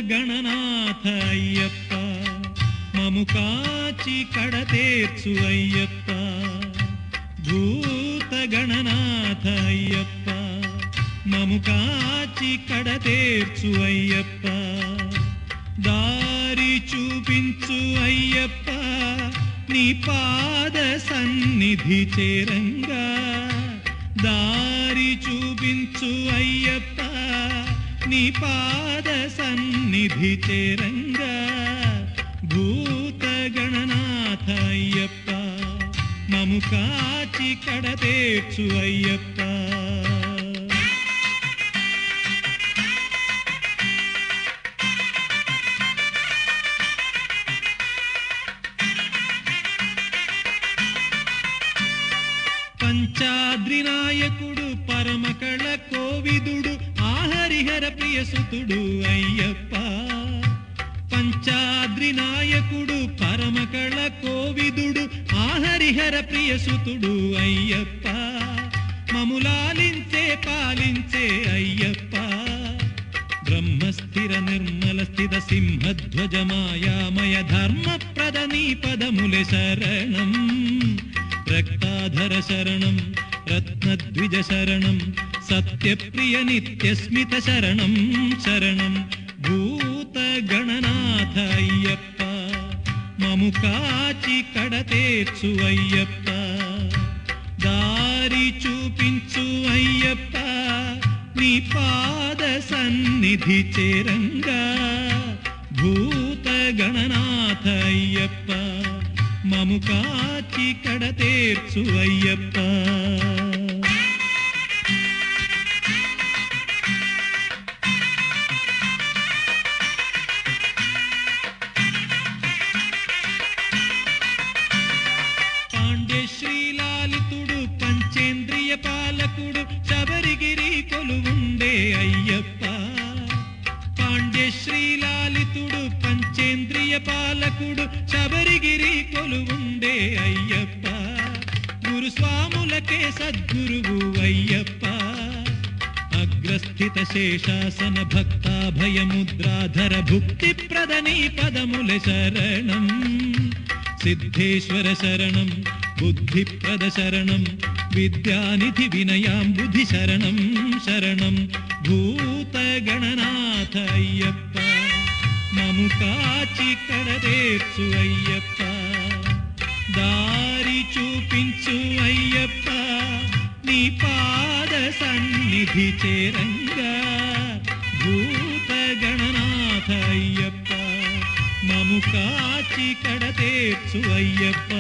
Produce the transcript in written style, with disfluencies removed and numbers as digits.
గణనాథ అయ్యప్ప మము కాచి కడతేర్చు అయ్యప్ప భూత గణనాథ అయ్యప్ప మము కాచి కడతేర్చు అయ్యప్ప దారి చూపించు అయ్యప్ప నీ పాద సన్నిధి చేరంగా దారి చూపించు అయ్యప్ప నీ పాద సన్నిధి చేరంగా భూత గణనాథ అయ్యప్ప మము కాచి కడతేర్చు అయ్యప్ప పంచాద్రి నాయకుడు పరమకళ కోవిదుడు ఆహరిహర ప్రియసుతుడు అయ్యప్ప పంచాద్రి నాయకుడు పరమకళ కోవిదుడు ఆహరిహర ప్రియసుతుడు అయ్యప్ప మములాలించే పాలించే అయ్యప్ప బ్రహ్మస్థిర నిర్మల స్థిత సింహధ్వజ మాయామయ ధర్మప్రద నీ పదములే శరణం రక్తాధర శరణం రత్నద్విజ శరణం సత్యప్రియ నిత్యస్మిత శరణం శరణం భూత గణనాథ అయ్యప్ప మము కాచి కడతేర్చు అయ్యప్ప దారి చూపించు అయ్యప్ప నీ పాద సన్నిధి చేరంగా భూత గణనాథ అయ్యప్ప మము కాచి కడతేర్చు అయ్యప్ప పాండ్యశ్రీలాలితుడు పంచేంద్రియ పాలకుడు శబరిగిరి కొలువుండే అయ్యప్ప పాండ్యశ్రీలాలితుడు పంచేంద్రియ పాలకుడు శబరిగిరి కొలువుండే అయ్యప్ప గురుస్వాములకే సద్గురువు అయ్యప్ప అగ్రస్థిత శేషాసన భక్తాభయముద్రాధర భుక్తి ప్రదని పదముల శరణం సిద్ధేశ్వర శరణం బుద్ధిప్రద శరణం విద్యానిధి వినయాంబుధి శరణం శరణం భూత గణనాథ అయ్యప్ప మము కాచి కడతేర్చు అయ్యప్ప దారి చూపించు అయ్యప్ప నీ పాద సన్నిధి చేరంగా భూత గణనాథ అయ్యప్ప మము కాచి కడతేర్చు అయ్యప్ప